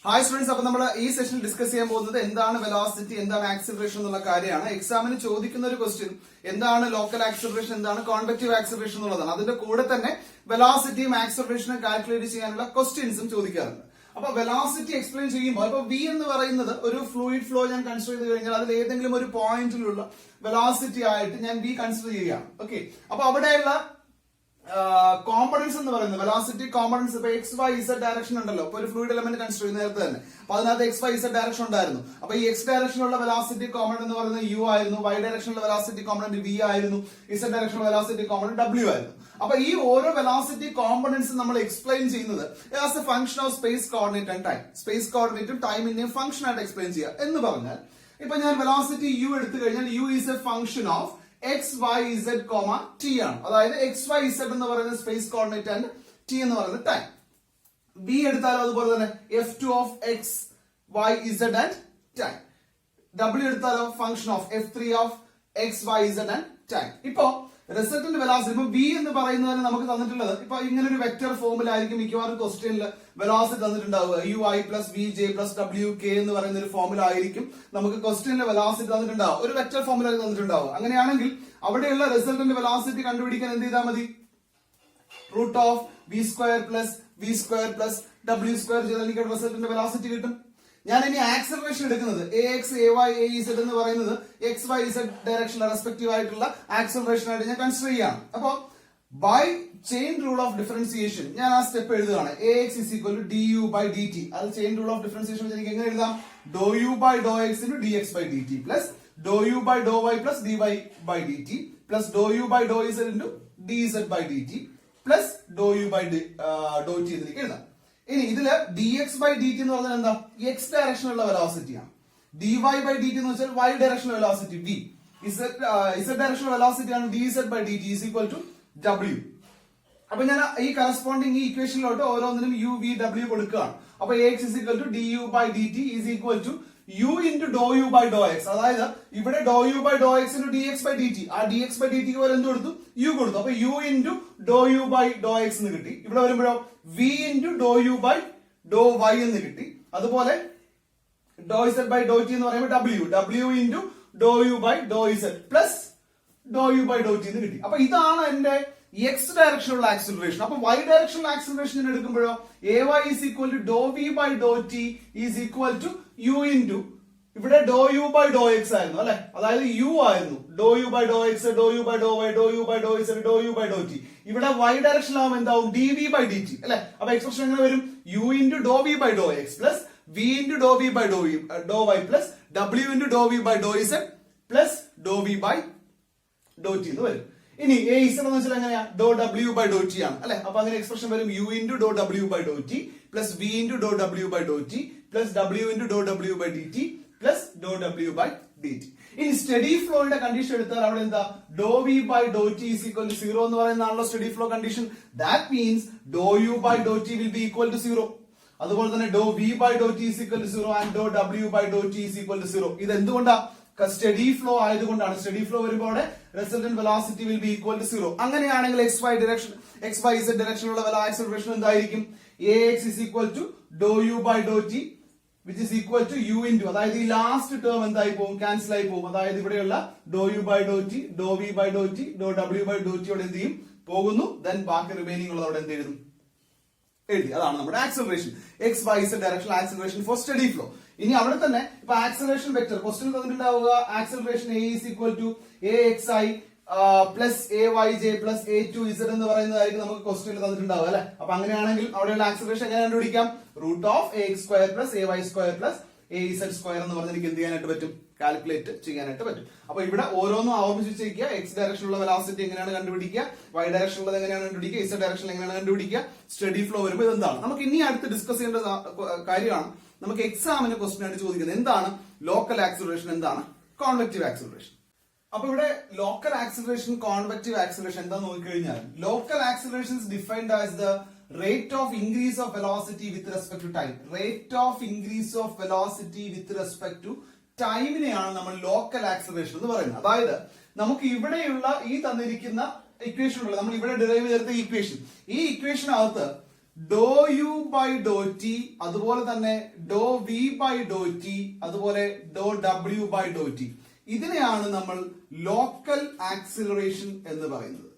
Hi students, അപ്പൊ നമ്മൾ ഈ സെഷനിൽ ഡിസ്കസ് ചെയ്യാൻ പോകുന്നത് എന്താണ് വെലോസിറ്റി, എന്താണ് ആക്സിലറേഷൻ എന്നുള്ള കാര്യമാണ്. എക്സാമിന് ചോദിക്കുന്ന ഒരു ക്വസ്റ്റ്യൻ എന്താണ് ലോക്കൽ ആക്സിലറേഷൻ, എന്താണ് കോൺവെക്റ്റീവ് ആക്സിലറേഷൻ എന്നുള്ളതാണ്. അതിന്റെ കൂടെ തന്നെ വെലോസിറ്റിയും ആക്സിലറേഷനും കാൽക്കുലേറ്റ് ചെയ്യാനുള്ള ക്വസ്റ്റ്യൻസും ചോദിക്കാറുണ്ട്. അപ്പൊ വെലോസിറ്റി എക്സ്പ്ലെയിൻ ചെയ്യുമ്പോൾ ഇപ്പൊ വി എന്ന് പറയുന്നത് ഒരു ഫ്ലൂയിഡ് ഫ്ലോ ഞാൻ കൺസിഡർ ചെയ്ത് കഴിഞ്ഞാൽ അതിൽ ഏതെങ്കിലും ഒരു പോയിന്റിലുള്ള വെലോസിറ്റി ആയിട്ട് ഞാൻ വി കൺസിഡർ ചെയ്യുകയാണ്. ഓക്കെ, അപ്പൊ അവിടെയുള്ള കോമ്പണൻസ് എന്ന് പറയുന്നത് വെലോസിറ്റി കോമ്പണൻസ് ഇപ്പൊ എക്സ് വൈ ഇസഡ് ഡയറക്ഷൻ ഉണ്ടല്ലോ. ഇപ്പൊ ഒരു ഫ്ലൂയിഡ് എലമെന്റ് കൺസിഡർ ചെയ്യുന്ന നേരത്തെ തന്നെ അപ്പൊ അതിനകത്ത് എക്സ് വൈ ഇസഡ് ഡയറക്ഷൻ ഉണ്ടായിരുന്നു. അപ്പൊ ഈ എക്സ് ഡയറക്ഷനിലുള്ള വെലോസിറ്റി കോമ്പണന്റ് എന്ന് പറയുന്നത് യു ആയിരുന്നു, വൈ ഡയറക്ഷനിലുള്ള വെലോസിറ്റി കോമ്പണന്റ് വി ആയിരുന്നു, ഇസഡ് ഡയറക്ഷനിലുള്ള വെലോസിറ്റി കോമ്പണന്റ് ഡബ്ല്യു ആയിരുന്നു. അപ്പൊ ഈ ഓരോ വെലോസിറ്റി കോമ്പണൻസ് നമ്മൾ എക്സ്പ്ലെയിൻ ചെയ്യുന്നത് as a function of space coordinate and time. Space കോർഡിനേറ്റും ടൈമിന്റെയും ഫംഗ്ഷൻ ആയിട്ട് എക്സ്പ്ലെയിൻ ചെയ്യുക എന്ന് പറഞ്ഞാൽ ഇപ്പൊ ഞാൻ വെലോസിറ്റി യു എടുത്തു കഴിഞ്ഞാൽ U is a function of X Y Z comma T ആണ്. അതായത് എക്സ് വൈ ഇസഡ് എന്ന് പറയുന്നത് സ്പേസ് കോർഡിനേറ്റ് ആൻഡ് ടി എന്ന് പറയുന്നത് ടൈം. ബി എടുത്താലും അതുപോലെ തന്നെ F two of X Y Z and time. W എടുത്താലോ function of F three of X Y Z and time. ഇപ്പോ റിസൾട്ടന്റ് വെലോസിറ്റി ഇപ്പൊ ബി എന്ന് പറയുന്നതിന് നമുക്ക് തന്നിട്ടുള്ളത് ഇപ്പൊ ഇങ്ങനെ ഒരു വെക്ടർ ഫോമിലായിരിക്കും മിക്കവാറും ക്വസ്റ്റ്യനിൽ വെലോസിറ്റി തന്നിട്ടുണ്ടാവുക. U I plus V J plus W K എന്ന് പറയുന്ന ഒരു ഫോമിലായിരിക്കും നമുക്ക് ക്വസ്റ്റ്യനിലെ വെലോസിറ്റി തന്നിട്ടുണ്ടാവുക. ഒരു വെക്ടർ ഫോമിലായിരിക്കും തന്നിട്ടുണ്ടാവുക. അങ്ങനെയാണെങ്കിൽ അവിടെയുള്ള റിസൾട്ടന്റ് വെലോസിറ്റി കണ്ടുപിടിക്കാൻ എന്ത് ചെയ്താൽ മതി? Root of V square plus W square ചെയ്താൽ എനിക്ക് റിസൾട്ടന്റ് വെലോസിറ്റി കിട്ടും. ഞാൻ ഇനി ആക്സിലറേഷൻ എടുക്കുന്നത് A X A Y A Z എന്ന് പറയുന്നത് എക്സ് വൈ ഇസഡ് ഡയറക്ഷനിലെ റെസ്പെക്റ്റീവ് ആയിട്ടുള്ള ആക്സിലറേഷൻ ആയിട്ട് ഞാൻ കൺസിഡർ ചെയ്യാണ്. അപ്പൊ by chain rule of differentiation ഞാൻ ആ സ്റ്റെപ്പ് എഴുതുകയാണ്. A X is equal to D U by D T. അത് ചെയിൻ റൂൾ ഓഫ് ഡിഫറൻസിയേഷൻ എനിക്ക് എങ്ങനെ എഴുതാം? Do U by Dr X into D X by D T plus doh U by Dr Y plus D Y by D T plus doh U by Dr Z into D Z by D T plus doh U by Dr T എനിക്ക് എഴുതാം. ഇനി ഇതില് D X by D T എന്ന് പറഞ്ഞാൽ എന്താ? X ഡയറക്ഷനുള്ള വെലോസിറ്റിയാണ്. D Y by D T എന്ന് വെച്ചാൽ വൈ ഡയറക്ഷണൽ വെലോസിറ്റി വി. ഇസഡ് ഡയറക്ഷണൽ വെലോസിറ്റി ആണ് D Z by D T is equal to W. അപ്പൊ ഞാൻ ഈ കറസ്പോണ്ടിങ് ഈ ഇക്വേഷനിലോട്ട് ഓരോന്നിനും യു വി ഡബ്ല്യു കൊടുക്കുകയാണ്. അപ്പൊ X is equal to D U by D T is equal to U into doh U by Dr X. അതായത് ഇവിടെ doh U by Dr X into D X by D T. ആ D X by D ടിക്ക് പോലെ എന്ത് കൊടുത്തു? U കൊടുത്തു. അപ്പൊ U into doh U by Dr X എന്ന് കിട്ടി. ഇവിടെ വരുമ്പോഴോ V into doh U by Dr Y എന്ന് കിട്ടി. അതുപോലെ ഡോ ഇസഡ് ബൈ ഡോ ടി എന്ന് പറയുമ്പോൾ W into doh U by Dr Z plus doh U by Dr T എന്ന് കിട്ടി. അപ്പൊ ഇതാണ് എന്റെ എക്സ് ഡയറക്ഷനുള്ള ആക്സിലറേഷൻ. അപ്പൊ വൈ ഡയറക്ഷണൽ ആക്സിലറേഷൻ ഞാൻ എടുക്കുമ്പോഴോ A Y is equal to doh V by Dr T is equal to U into ഇവിടെ doh U by Dr X ആയിരുന്നു അല്ലെ, അതായത് യു ആയിരുന്നു. Doh U by Dr X, doh U by Dr Y, Dr U by Dr Z, do U by Dr T. ഇവിടെ Y direction ആവുമ്പോൾ എന്താവും? D V by D T അല്ലെ. അപ്പൊ expression എങ്ങനെ വരും? U into do V by Dr X plus V into do V by Dr Y plus W into do V by Dr Z plus Dr V by Dr T എന്ന് വരും. ഇനി A Z എന്ന് വെച്ചാൽ എങ്ങനെയാ? Do W by Dr T ആണ് അല്ലെ. അപ്പൊ അങ്ങനെ എക്സ്പ്രഷൻ വരും U into Dr W by Dr T plus V into Dr W by Dr T plus W into Dr W by D T plus dow W by D T. ഇനി study ഫ്ലോയുടെ condition എടുത്താൽ അവിടെ എന്താ? ഡോ V by Dr T is equal to zero എന്ന് പറയുന്നതാണല്ലോ study flow condition. That means Dr U by Dr T will be equal to zero. അതുപോലെ തന്നെ ഡോ V by Dr T is equal to zero and dow W by Dr T is equal to zero. ഇത് എന്തുകൊണ്ടാ? Steady flow ആയതുകൊണ്ടാണ്. Steady flow വരുമ്പോൾ resultant velocity will be equal to zero. അങ്ങനെയാണെങ്കിൽ x y direction x Y z ഡയറക്ഷനുള്ള acceleration എന്തായിരിക്കും? A X is equal to dow U by Dr t which is equal to u into, അതായത് ഈ last term എന്തായി പോകും? Cancel ആയി പോകും. അതായത് ഇവിടെയുള്ള dow U by Dr t, dow V by Dr t, dow W by Dr t എന്ത് ചെയ്യും? പോകുന്നു. ദെൻ ബാക്കി റിമൈനിങ് ഉള്ളത് അവിടെ എന്ത് എഴുതും? എഴുതി. അതാണ് നമ്മുടെ acceleration, x Y z directional acceleration for steady flow. ഇനി അവിടെ തന്നെ ഇപ്പൊ ആക്സിലറേഷൻ വെക്ടർ ക്വസ്റ്റ്യൻ തന്നിട്ടുണ്ടാവുക. Acceleration a is equal to a x i plus A y j plus a to z എന്ന് പറയുന്നതായിരിക്കും നമുക്ക് ക്വസ്റ്റ്യൻ തന്നിട്ടുണ്ടാവുക അല്ലെ. അപ്പൊ അങ്ങനെയാണെങ്കിൽ അവിടെയുള്ള ആക്സിലറേഷൻ എങ്ങനെ കണ്ടുപിടിക്കാം? Root of A X square plus A Y square plus A Z square എന്ന് പറഞ്ഞ് എനിക്ക് എന്ത് ചെയ്യാനായിട്ട് പറ്റും? കാൽക്കുലേറ്റ് ചെയ്യാനായിട്ട് പറ്റും. അപ്പൊ ഇവിടെ ഓരോന്നും ആവർത്തിച്ചിരിക്കുക. എക്സ് ഡയറക്ഷനുള്ള വെലോസിറ്റി എങ്ങനെയാണ് കണ്ടുപിടിക്കുക, വൈ ഡയറക്ഷനുള്ളത് എങ്ങനെയാണ് കണ്ടുപിടിക്കുക, ഇസഡ് ഡയറക്ഷൻ എങ്ങനെയാണ് കണ്ടുപിടിക്കുക, സ്റ്റഡി ഫ്ലോ വരുമ്പോൾ ഇതെന്താണ് നമുക്ക് ഇനി അടുത്ത് ഡിസ്കസ് ചെയ്യേണ്ട കാര്യമാണ്. നമുക്ക് എക്സാമിന് ക്വസ്റ്റ്യൻ ആയിട്ട് ചോദിക്കുന്നത് എന്താണ് ലോക്കൽ ആക്സിലറേഷൻ, എന്താണ് കോൺവെക്റ്റീവ് ആക്സിലറേഷൻ. അപ്പൊ ഇവിടെ ലോക്കൽ ആക്സിലറേഷൻ, കോൺവെക്റ്റീവ് ആക്സിലറേഷൻ എന്താ നോക്കിക്കഴിഞ്ഞാൽ local acceleration is defined as the rate of increase of velocity with respect to time. Rate of increase of velocity with respect to ടൈമിനെയാണ് നമ്മൾ ലോക്കൽ ആക്സിലറേഷൻ എന്ന് പറയുന്നത്. അതായത് നമുക്ക് ഇവിടെയുള്ള ഈ തന്നിരിക്കുന്ന ഇക്വേഷൻ ഉള്ളത് നമ്മൾ ഇവിടെ ഡിറൈവ് ചെയ്തെടുത്ത ഇക്വേഷൻ, ഈ ഇക്വേഷനകത്ത് ഡോ യു ബൈ ഡോ ടി, അതുപോലെ തന്നെ ഡോ വി ബൈ ഡോ ടി, അതുപോലെ ഡോ ഡബ്ല്യു ബൈ ഡോ ടി. ഇതിനെയാണ് നമ്മൾ ലോക്കൽ ആക്സിലറേഷൻ എന്ന് പറയുന്നത്.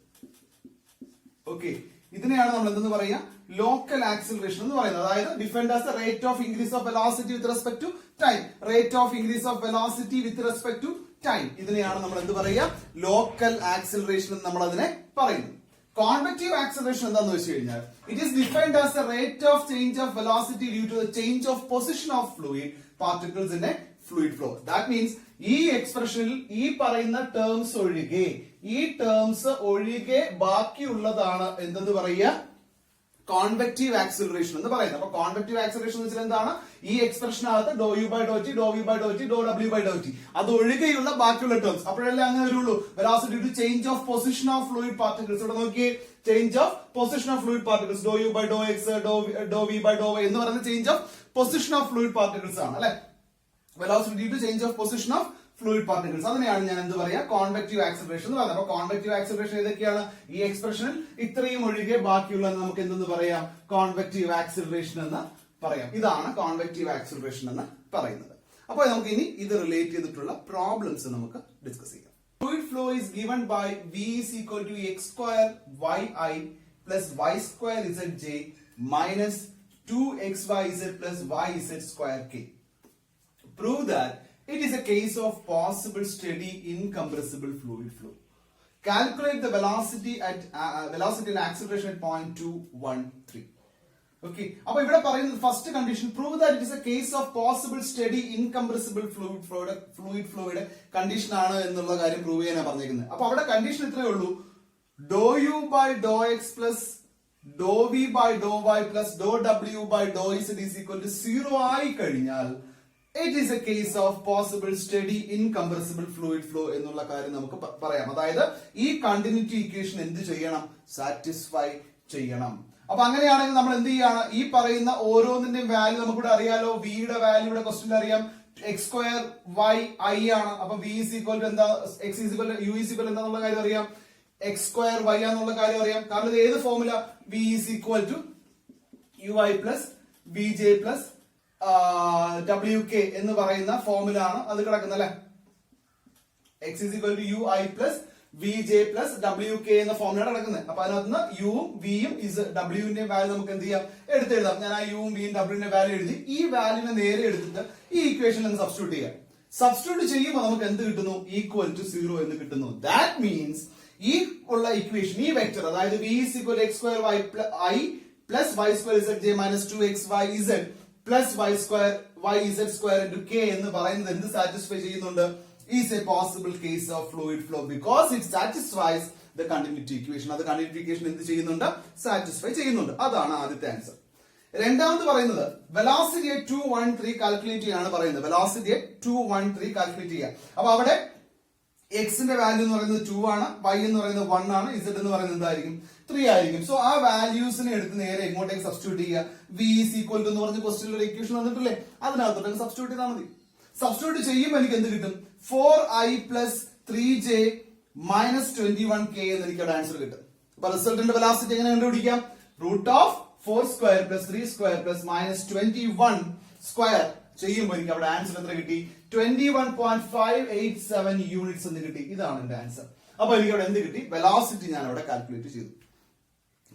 ഓക്കെ, ഇതിനെയാണ് നമ്മൾ എന്തെന്ന് പറയാ, ലോക്കൽ ആക്സിലറേഷൻ എന്ന് പറയുന്നത്. അതായത് defined as the rate of increase of velocity with respect to time. Rate of increase of velocity with respect to time. ഇതിനെയാണ് നമ്മൾ എന്ത് പറയുക, ലോക്കൽ ആക്സിലറേഷൻ എന്ന് നമ്മൾ അതിനെ പറയുന്നു. കോൺവെക്റ്റീവ് ആക്സിലറേഷൻ എന്താണെന്ന് വെച്ച് കഴിഞ്ഞാൽ it is defined as the rate of change of velocity due to the change of position of fluid particles in a fluid flow. That means ഈ എക്സ്പ്രഷനിൽ ഈ പറയുന്ന ടേംസ് ഒഴികെ ബാക്കിയുള്ളതാണ് എന്തെന്ന് പറയുക, കോൺവെക്റ്റീവ് ആക്സിലറേഷൻ എന്ന് പറയുന്നത്. അപ്പൊ കോൺവെക്റ്റീവ് ആക്സിലറേഷൻ എന്ന് വെച്ചാൽ എന്താണ്, ഈ എക്സ്പ്രഷനകത്ത് dow U by Dr t, dow V by Dr t, dow W by Dr t, അത് ഒഴികെയുള്ള ബാക്കിയുള്ള ടേംസ്. അപ്പോഴല്ലേ അങ്ങനെ വരുള്ളൂ. Velocity due to change of position of fluid particles. ഇവിടെ നോക്കിയേ, change of position of fluid particles, dow U by Dr X, dow V by Dr Y എന്ന് പറയുന്ന change of position of fluid particles ആണ് അല്ലെ. Velocity due to change of position of fluid particles. അതിനെയാണ് ഞാൻ എന്ത് പറയാ, കോൺവെക്റ്റീവ് acceleration എന്ന് പറയുന്നത്. അപ്പൊ കോൺവെക്റ്റീവ് ആക്സിലറേഷൻ ഏതൊക്കെയാണ്, ഈ എക്സ്പ്രഷനിൽ ഇത്രയും ഒഴികെ ബാക്കിയുള്ള നമുക്ക് എന്തെന്ന് പറയാം, കോൺവെക്റ്റീവ് ആക്സിലറേഷൻ എന്ന് പറയാം. ഇതാണ് കോൺവെക്റ്റീവ് ആക്സിലറേഷൻ എന്ന് പറയുന്നത്. അപ്പോൾ നമുക്ക് ഇനി ഇത് റിലേറ്റ് ചെയ്തിട്ടുള്ള പ്രോബ്ലംസ് നമുക്ക് ഡിസ്കസ് ചെയ്യാം. Fluid flow is given by V is equal to x square yi plus y square zj minus 2xyz plus yz square k. Prove that it is a case of possible steady incompressible fluid flow. Calculate the velocity and acceleration at point 2, 1, 3. Okay. അപ്പൊ ഇവിടെ പറയുന്നത് first condition, prove that it is A case of possible steady incompressible fluid ഫ്ലോയുടെ condition ആണ് എന്നുള്ള കാര്യം prove ചെയ്യാനാണ് പറഞ്ഞിരിക്കുന്നത്. അപ്പൊ അവിടെ കണ്ടീഷൻ ഇത്രയേ ഉള്ളൂ, dow U by Dr X plus Dr V by Dr Y plus dow W by Dr z is equal to 0 ആയി കഴിഞ്ഞാൽ it is a case of possible steady incompressible fluid flow എന്നുള്ള കാര്യം നമുക്ക് പറയാം. അതായത് ഈ കണ്ടിന്യൂറ്റി ഇക്വേഷൻ എന്ത് ചെയ്യണം, സാറ്റിസ്ഫൈ ചെയ്യണം. അപ്പൊ അങ്ങനെയാണെങ്കിൽ നമ്മൾ എന്ത് ചെയ്യാണ്, ഈ പറയുന്ന ഓരോന്നിന്റെയും വാല്യൂ നമുക്കിവിടെ അറിയാലോ. വിയുടെ വാല്യൂ ഇവിടെ ക്വസ്റ്റ്യൻ അറിയാം, എക്സ് സ്ക്വയർ വൈ ഐ ആണ്. അപ്പൊ വി ഈസ് ഈക്വൽ ടു എന്താ, x is equal to u is equal എന്താന്നുള്ള കാര്യം അറിയാം, എക്സ് സ്ക്വയർ വൈ ആണെന്നുള്ള കാര്യം അറിയാം. കാരണം ഇത് ഏത് formula, V is equal to U I plus V J plus W K എന്ന് പറയുന്ന ഫോർമുല ആണ് അത് കിടക്കുന്നത് അല്ലെ. X is equal to U I plus V J plus W K എന്ന ഫോർമുലയാണ് കിടക്കുന്നത്. അപ്പൊ അതിനകത്ത് യുവും വിയും ഡബ്ല്യുവിന്റെ വാല്യൂ നമുക്ക് എന്ത് ചെയ്യാം, എടുത്തെഴുതാം. ഞാൻ ആ യുവും വിയും ഡബ്ല്യുവിന്റെ വാല്യൂ എഴുതി ഈ വാല്യൂവിനെ നേരെ എടുത്തിട്ട് ഈ ഇക്വേഷനിൽ നിന്ന് സബ്സ്റ്റിറ്റ്യൂട്ട് ചെയ്യാം. സബ്സ്റ്റിറ്റ്യൂട്ട് ചെയ്യുമ്പോൾ നമുക്ക് എന്ത് കിട്ടുന്നു, ഈക്വൽ ടു 0 എന്ന് കിട്ടുന്നു. ദാറ്റ് മീൻസ് ഈ ഉള്ള ഇക്വേഷൻ, ഈ വെക്ടർ, അതായത് V is equal to X square Y I plus Y square Z J minus 2xyz plus Y square Y Z square into K എന്ന് പറയുന്നത് എന്ത് സാറ്റിസ്ഫൈ ചെയ്യുന്നുണ്ട്, is a possible case of fluid flow because it satisfies the continuity equation. അത് continuity equation എന്ത് ചെയ്യുന്നുണ്ട്, satisfy ചെയ്യുന്നുണ്ട്. അതാണ് ആദ്യത്തെ ആൻസർ. രണ്ടാമത് പറയുന്നത് വെലോസിറ്റിയെ 213 കാൽക്കുലേറ്റ് ചെയ്യാനാണ് പറയുന്നത്. വെലോസിറ്റിയെ 213 കാൽക്കുലേറ്റ് ചെയ്യുക. അപ്പൊ അവിടെ എക്സിന്റെ വാല്യൂ എന്ന് പറയുന്നത് 2 ആണ്, y എന്ന് പറയുന്നത് 1 ആണ്, z എന്ന് പറയുന്നത് എന്തായിരിക്കും, 3 ആയിരിക്കും. സോ ആ വാല്യൂസിനെ എടുത്ത് നേരെ എങ്ങോട്ടേക്ക് സബ്സ്റ്റിറ്റ്യൂട്ട് ചെയ്യുക, v is equal to എന്ന് പറഞ്ഞ ക്വസ്റ്റ്യനിൽ ഒരു ഇക്വേഷൻ വന്നിട്ടില്ലേ, അതിനകത്തോട്ടേക്ക് സബ്സ്റ്റിറ്റ്യൂട്ട് ചെയ്താൽ മതി. സബ്സ്റ്റിറ്റ്യൂട്ട് ചെയ്യുമ്പോൾ എനിക്ക് എന്ത് കിട്ടും, 4i plus 3j minus 21k എന്ന് എനിക്ക് അവിടെ ആൻസർ കിട്ടും. അപ്പൊ റിസൾട്ടിന്റെ വെലോസിറ്റി എങ്ങനെ കണ്ടുപിടിക്കാം, root of 4 square plus 3 square plus minus 21 square ചെയ്യുമ്പോൾ എനിക്ക് അവിടെ ആൻസർ എത്ര കിട്ടി, 21.587 യൂണിറ്റ്സ് എന്ന് കിട്ടി. ഇതാണ് എന്റെ ആൻസർ. അപ്പൊ എനിക്ക് അവിടെ എന്ത് കിട്ടി, വെലോസിറ്റി ഞാൻ അവിടെ കാൽക്കുലേറ്റ് ചെയ്തു.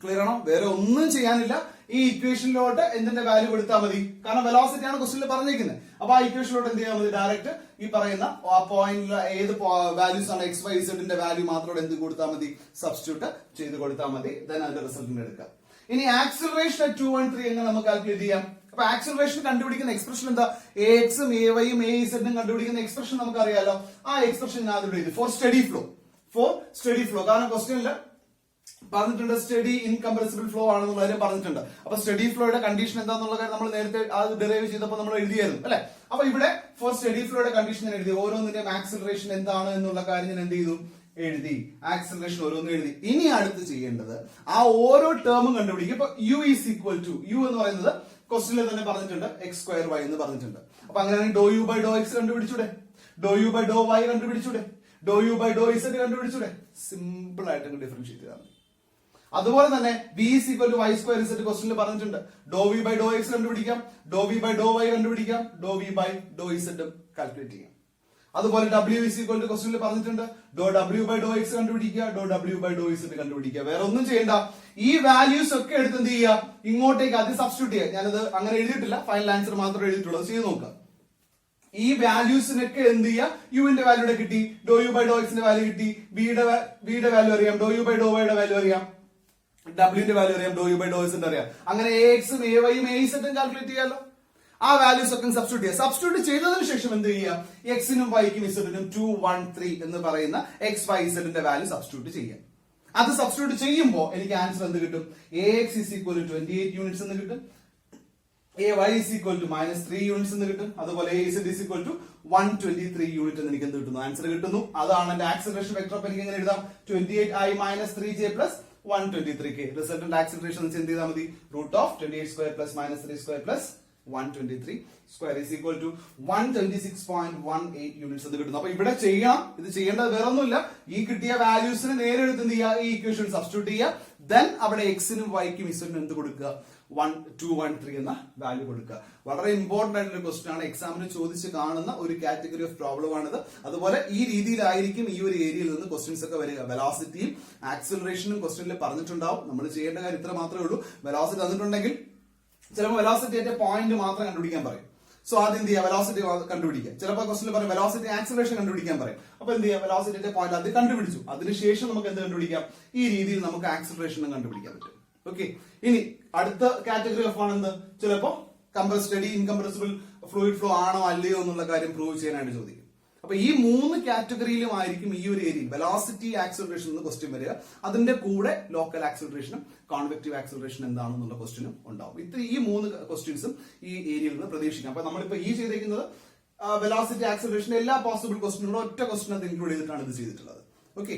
ക്ലിയർ ആണോ? വേറെ ഒന്നും ചെയ്യാനില്ല. ഈ ഇക്വേഷനിലോട്ട് എന്തിന്റെ വാല്യൂ കൊടുത്താൽ മതി, കാരണം വെലോസിറ്റി ആണ് ക്വസ്റ്റ്യനിൽ പറഞ്ഞിരിക്കുന്നത്. അപ്പൊ ആ ഇക്വേഷനിലോട്ട് എന്ത് ചെയ്യാൻ മതി, ഡയറക്റ്റ് ഈ പറയുന്ന ആ പോയിന്റിൽ ഏത് വാല്യൂസ് ആണ് എക്സ് വൈ സെഡിന്റെ വാല്യൂ മാത്രം എന്ത് കൊടുത്താൽ മതി, സബ്സ്റ്റിറ്റ്യൂട്ട് ചെയ്ത് കൊടുത്താൽ മതി. ദെൻ അതിന്റെ റിസൾട്ടിന് എടുക്കാം. ഇനി ആക്സിലറേഷൻ 213 എങ്ങനെ നമുക്ക് കാൽക്കുലേറ്റ് ചെയ്യാം. അപ്പൊ ആക്സിലറേഷൻ കണ്ടുപിടിക്കുന്ന എക്സ്പ്രഷൻ എന്താ, എ എക്സും എ വൈയും എ ഇസഡും കണ്ടുപിടിക്കുന്ന എക്സ്പ്രഷൻ നമുക്ക് അറിയാലോ. ആ എക്സ്പ്രഷൻ ഞാൻ അതിലൂടെ എഴുതി, ഫോർ സ്റ്റഡി ഫ്ലോ. കാരണം ക്വസ്റ്റ്യനിൽ പറഞ്ഞിട്ടുണ്ട് സ്റ്റഡി ഇൻകംപ്രസിബിൾ ഫ്ലോ ആണെന്നുള്ള കാര്യം പറഞ്ഞിട്ടുണ്ട്. അപ്പൊ സ്റ്റഡി ഫ്ലോയുടെ കണ്ടീഷൻ എന്താണെന്നുള്ള കാര്യം നമ്മൾ നേരത്തെ അത് ഡെറൈവ് ചെയ്തപ്പോൾ നമ്മൾ എഴുതിയായിരുന്നു അല്ലെ. അപ്പൊ ഇവിടെ ഫോർ സ്റ്റഡി ഫ്ലോയുടെ കണ്ടീഷൻ ഞാൻ എഴുതി, ഓരോന്നിന്റെയും ആക്സിലറേഷൻ എന്താണ് എന്നുള്ള കാര്യം ഞാൻ എന്ത് ചെയ്തു, എഴുതി. ആക്സിലറേഷൻ ഓരോന്നും എഴുതി. ഇനി അടുത്ത് ചെയ്യേണ്ടത് ആ ഓരോ ടേമും കണ്ടുപിടിക്കും. ഇപ്പൊ U is equal to, U എന്ന് പറയുന്നത് ക്വസ്റ്റ്യനിൽ തന്നെ പറഞ്ഞിട്ടുണ്ട് എക്സ് സ്ക്വയർ വൈ എന്ന് പറഞ്ഞിട്ടുണ്ട്. അപ്പൊ അങ്ങനെയാണെങ്കിൽ dow U by Dr x കണ്ടുപിടിച്ചൂടെ, dow U by Dr y കണ്ടുപിടിച്ചൂടെ, dow U by Dr z കണ്ടുപിടിച്ചൂടെ. സിമ്പിൾ ആയിട്ട് ഡിഫറൻഷിയേറ്റ് ചെയ്താൽ മതി. അതുപോലെ തന്നെ v is equal to y square z ക്വസ്റ്റ്യനിൽ പറഞ്ഞിട്ടുണ്ട്. ഡോ v ബൈ ഡോ x കണ്ടുപിടിക്കാം, ഡോ v ബൈ ഡോ y കണ്ടുപിടിക്കാം, ഡോ v ബൈ ഡോ z കാൽക്കുലേറ്റ് ചെയ്യാം. അതുപോലെ w is equal to ക്വസ്റ്റ്യനിൽ പറഞ്ഞിട്ടുണ്ട് ഡോ w ബൈ ഡോ x കണ്ടുപിടിക്കുക, ഡോ w ബൈ ഡോ z കണ്ടുപിടിക്കുക. വേറെ ഒന്നും ചെയ്യണ്ട. ഈ വാല്യൂസ് ഒക്കെ എടുത്ത് എന്ത് ചെയ്യുക, ഇങ്ങോട്ടേക്ക് ആദ്യം സബ്സ്റ്റിറ്റ്യൂട്ട് ചെയ്യുക. ഞാനത് അങ്ങനെ എഴുതിയിട്ടില്ല, ഫൈനൽ ആൻസർ മാത്രമേ എഴുതിയിട്ടുള്ളൂ. ചെയ്ത് നോക്കുക. ഈ വാല്യൂസിനൊക്കെ എന്ത് ചെയ്യുക, യുവിന്റെ വാല്യൂടെ കിട്ടി, ഡോ യു ബൈ ഡോ എക്സിന്റെ വാല്യൂ കിട്ടി, ബിയുടെ വാല്യൂ അറിയാം, ഡോ യു ബൈ ഡോ വൈയുടെ വാല്യൂ അറിയാം, ഡബ്ല്യൂന്റെ വാല്യൂ അറിയാം, ഡോ യു ബൈ ഡോ എസിന്റെ അറിയാം. അങ്ങനെ എ എക്സും എ വൈയും എ സെറ്റും കാൽക്കുലേറ്റ് ചെയ്യാലോ. ആ വാല്യൂസ് ഒക്കെ സബ്സ്റ്റിറ്റ്യൂട്ട് ചെയ്യുക. സബ്സ്റ്റിറ്റ്യൂട്ട് ചെയ്തതിനു ശേഷം എന്ത് ചെയ്യുക, എക്സിനും വൈക്കും ഇസഡിനും 2, 1, 3 എന്ന് പറയുന്ന എക്സ് വൈ ഇസഡിന്റെ വാല്യൂ സബ്സ്റ്റിറ്റ്യൂട്ട് ചെയ്യുക. അത് സബ്സ്റ്റിറ്റ്യൂട്ട് ചെയ്യുമ്പോൾ എനിക്ക് ആൻസർ എന്ത് കിട്ടും, A X is equal to 28 units എന്ന് കിട്ടും, A Y is equal to -3 units എന്ന് കിട്ടും, അതുപോലെ A Z is equal to 123 unit എന്ന് എനിക്ക് എന്ത് കിട്ടുന്നു, ആൻസർ കിട്ടുന്നു. അതാണ് എന്റെ ആക്സിലറേഷൻ വെക്ടർ. അപ്പൊ എനിക്ക് എങ്ങനെ എഴുതാം, 28i - 3j plus 123k. Resultant acceleration എന്ത് ചെയ്താൽ മതി, √28² plus -3² plus 123 square is equal to 126.18 units എന്ന് കിട്ടുന്നു. അപ്പൊ ഇവിടെ ചെയ്യണം, ഇത് ചെയ്യേണ്ടത് വേറെ ഒന്നുമില്ല. ഈ കിട്ടിയ വാല്യൂസിന് നേരെ എടുത്ത് എന്ത് ചെയ്യുക, ഈ ഇക്വേഷൻ സബ്സ്റ്റിറ്റ്യൂട്ട് ചെയ്യുക. ദെൻ അവിടെ എക്സിനും വൈക്കും ഇസഡിനും എന്ത് കൊടുക്കുക, 1, 2, 1, 3 എന്ന വാല്യൂ കൊടുക്കുക. വളരെ ഇമ്പോർട്ടന്റ് ആയിട്ടുള്ള ക്വസ്റ്റൻ ആണ്. എക്സാമിന് ചോദിച്ച് കാണുന്ന ഒരു കാറ്റഗറി ഓഫ് പ്രോബ്ലം ആണിത്. അതുപോലെ ഈ രീതിയിലായിരിക്കും ഈ ഒരു ഏരിയയിൽ നിന്ന് ക്വസ്റ്റ്യൻസ് ഒക്കെ വരിക. വെലോസിറ്റിയും ആക്സിലറേഷനും ക്വസ്റ്റനിൽ പറഞ്ഞിട്ടുണ്ടാവും. നമ്മൾ ചെയ്യേണ്ട കാര്യം ഇത്ര മാത്രമേ ഉള്ളൂ. വെലോസിറ്റി തന്നിട്ടുണ്ടെങ്കിൽ ചിലപ്പോൾ വെലോസിറ്റി ആയിട്ട് പോയിന്റ് മാത്രം കണ്ടുപിടിക്കാൻ പറയും. സോ ആദ്യം എന്ത് ചെയ്യുക, വെലോസിറ്റി കണ്ടുപിടിക്കുക. ചിലപ്പോൾ ക്വസ്റ്റനിൽ പറയും വെലോസിറ്റി ആക്സിലറേഷൻ കണ്ടുപിടിക്കാൻ പറയും. അപ്പൊ എന്ത് ചെയ്യുക, വെലോസിറ്റിയുടെ പോയിന്റ് അത് കണ്ടുപിടിച്ചു. അതിനുശേഷം നമുക്ക് എന്ത് കണ്ടുപിടിക്കാം, ഈ രീതിയിൽ നമുക്ക് ആക്സിലറേഷനും കണ്ടുപിടിക്കാൻ പറ്റും. ഓക്കെ, ഇനി അടുത്ത കാറ്റഗറി ഓഫ് ആണ് എന്ത്, ചിലപ്പോ കംപ്രസ്ഡ് ഇൻകംപ്രസിബിൾ ഫ്ലൂയിഡ് ഫ്ലോ ആണോ അല്ലയോ എന്നുള്ള കാര്യം പ്രൂവ് ചെയ്യാനായിട്ട് ചോദിക്കും. അപ്പൊ ഈ 3 കാറ്റഗറിയിലും ആയിരിക്കും ഈ ഒരു ഏരിയയിൽ വെലോസിറ്റി ആക്സിലറേഷൻ എന്ന് ക്വസ്റ്റ്യൻ വരിക. അതിന്റെ കൂടെ ലോക്കൽ ആക്സിലറേഷനും കോൺവെക്റ്റീവ് ആക്സിലറേഷൻ എന്താണെന്നുള്ള ക്വസ്റ്റ്യനും ഉണ്ടാവും. ഈ 3 ക്വസ്റ്റ്യൻസും ഈ ഏരിയയിൽ നിന്ന് പ്രതീക്ഷിക്കാം. അപ്പൊ നമ്മളിപ്പോ ഈ ചെയ്തിരിക്കുന്നത് വെലോസിറ്റി ആക്സിലറേഷൻ എല്ലാ പോസിബിൾ ക്വസ്റ്റ്യനുകളും ഒറ്റ ക്വസ്റ്റ്യൻ അത് ഇൻക്ലൂഡ് ചെയ്തിട്ടാണ് ഇത് ചെയ്തിട്ടുള്ളത്. ഓക്കെ.